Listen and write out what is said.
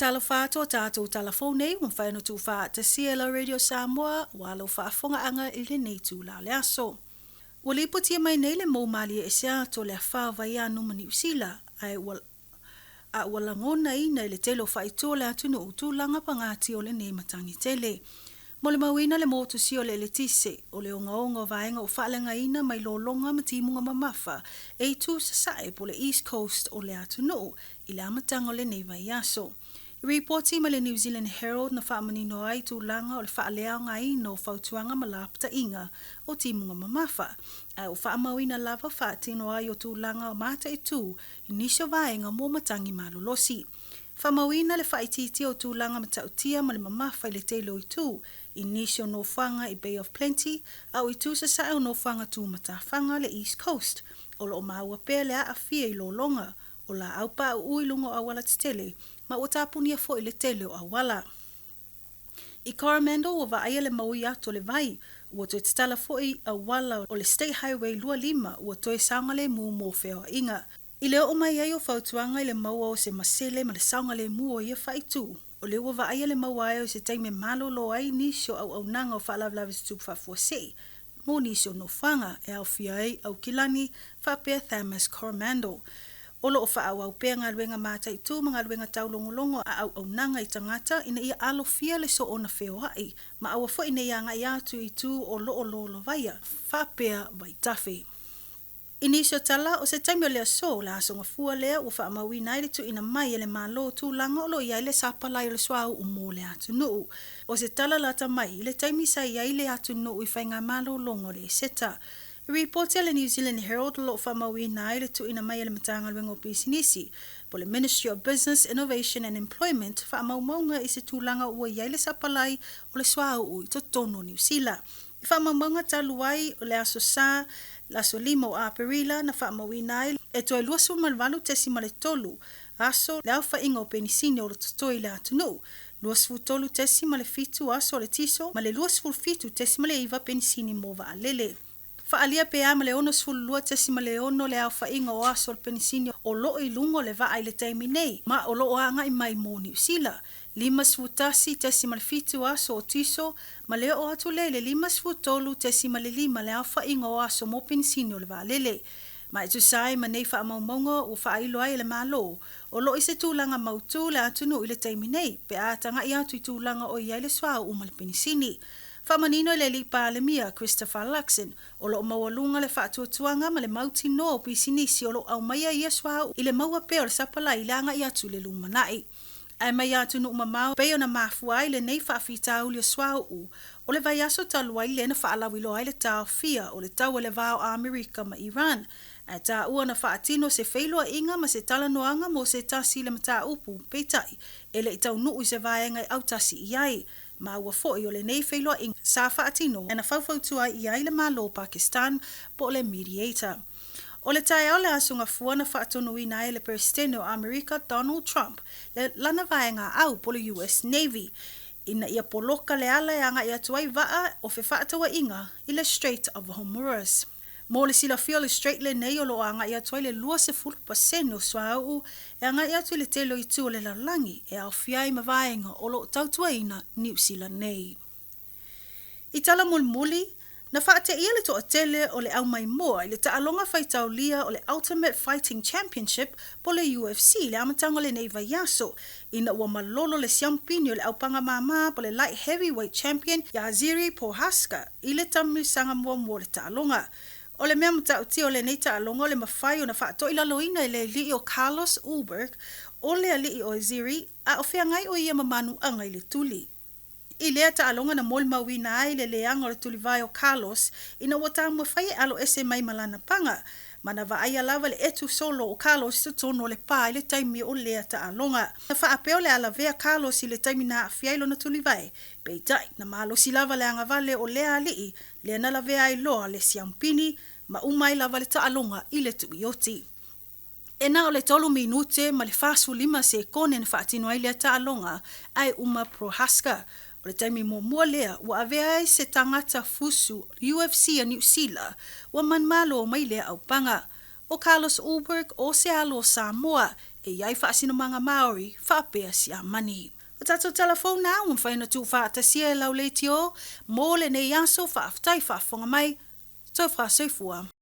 talofato tato talafone un whaino tu wha te Cielo Radio Samoa walo whaafonga anga i le nei tu la le aso. Ua lipotia mai nei le mou mali e sea to le wha vai anu mani usila ai wala ngona ina i le telo whaitua le atunu utu langa pangati o le nei matangi tele. Mo le mawina le motu si o le tise o le onga vaenga o whaalenga ina mai lo longa matimunga mamafa e tu sasae po le East Coast o le atunu i le amatanga o le nei vai aso. I reporti ma le New Zealand Herald na whaamanino ai tu langa o le whaalea ngai no whautuanga malapta inga o timunga mamafa. Ai o whaamawina lava whaatino ai o tu langa o mata e tu i nisho vaenga mo matangi malolosi. Whamawina le whaititi o tu langa matautia ma le mamafa i le teilo i tu i nisho no whanga i Bay of Plenty au i tu sasai o no whanga tu matawhanga le East Coast o lo maua pēr le a fia i lo longa o la aupa au uilungo awala te tele ma o tapunia fo i le tele o awala. I Coromandel o vaaya le maui ato le vai ua toe te tala fo i awala o le State Highway 25 ua toe saunga le mu mo feo inga. I leo o mai ai o whautuanga i le maua o se masele ma le saunga le mu o ia whaitu. O le ua vaaya le maua ai o se taime malo lo ai nisho au nanga o whaalavlavi se tupu whafuase. Mo nisho no whanga e au fia ai au kilani whapea Thamas Coromandel. Olo o whaau au pea ngā luenga mātai tū mga luenga taulongolongo a au nanga i tangata ina ia alo fia le so ona wheo hai ma awa fo ina ia ngai atu i tū o lo vaia whapea vai tafe. Inisio tala o se taimi o lea so la asonga fua lea ua whaamawi nai le tu ina mai ele malo tū langa olo iai le sapalai o le swau o mō le atu nuu. O se tala lata mai le taimi sa iai le atu nuu i whainga malo longo le seta. I reportia le New Zealand Herald lo whaamawi nai le tu ina mai ele matanga luengo pisinisi. Po le Ministry of Business, Innovation and Employment whaamaumaunga i se tūlanga ua iai le sapalai o le swau ui to tono New Zealand. I whaamaumaunga taluai o le aso sa la solima o APR na whaamawi nai e toi luasu malvalu tesi ma le tolu aso le au whainga o penisini o le totoi le atunu. Luasfu tolu tesi ma le fitu aso le tiso ma le luasfu fitu tesi ma le iwa penisini mo va alele. Whaalia pea ma le ono sfulu lua tesi ma le ono le au whainga o aso le penisini o lo i lungo le va ai le taimi nei ma o lo o anga i mai mo New Zealand. Lima sfutasi tesi ma le fitu aso o tiso ma le o atu lele lima sfutolu tesi ma le lima le au whainga o aso mo penisini o le va alele. Ma etu sai ma nei whaamaumaunga o whaailo ai le malo o lo i se tūlanga mautu le atunu i le taimi nei pe ātanga i atu i tūlanga o iai le swau o ma le penisini. Whamanino le li pālemia Christopher Luxon o lo mawalunga le whaatuatuanga ma le mauti no o pisinisi o lo au maia i aswau i le maua peo le sapala i langa i atu le lumanai. Ai mai atu no mamau peo na mafuai le nei whaafita uli o swau o le vai aso taluai le na whaalawilo ai le tau fia o le tau le vau Amerika ma Iran. Ai tā ua na whaatino se whailoa inga ma se talanoanga mo se tasi le mata upu peitai e le itau nuu se vaenga i autasi iai. Ma ua foi o le nei whailoa inga sa whaatino e na whauwhautua iai le malo Pakistan po le mediator. O le tae au le asunga fua na whaatono ina e le presidente o Amerika Donald Trump le lana vaenga au po le US Navy ina ia poloka le ala e anga ia tuai vaa o fe whaatawa inga i le Strait of Hormuz. Mo le sila fio le Strait le nei o lo anga ia tuai le 20% o swau e anga ia tu le telo i tu o le lalangi e au fiai ma vaenga o lo tautua ina New Zealand nei. I tala mulmuli na whaate ia le toa tele o le au mai moa i le taalonga whaitau lia o le Ultimate Fighting Championship po le UFC le amatanga le nei vaiaso ina ua malolo le siampini o le aupanga mama po le Light Heavyweight Champion Yaziri Prohaska i le tamu sanga mua le taalonga. O le mea matauti o le nei taalonga o le mawhai o na whaato ila loina i le lii o Carlos Ulberg o le lii o Yaziri a o whea ngai o ia mamanu anga i le tuli. I lea taalonga na mol mawina ai le leanga o le tulivai o Carlos ina wata mua whai alo ese mai malana panga. Mana wa aia lava le etu solo o Carlos i tono le pā i le taimi o lea taalonga. Na whaapeo le ala vea Carlos i le taimi na afiailo na tulivai. Peitai na malo si lava le anga vale o lea alii lea na la vea i loa le siampini ma umai lava le taalonga i le tuioti. E na o le tolu minute ma le fasu 5 se kone na whaatino ai lea taalonga ai uma Prohaska. O le taimi mua lea, ua avea ai se tangata fusu UFC a New Zealand, ua manmalo o mai lea au panga. o Carlos Ulberg o se alo Samoa e iai whaasinamanga Maori whaapea si a mani. O tatou telefone na un whaina tu whaatasia e lau leitio, mō le nei aso whaaftai whaafonga mai, tau whaasoifua.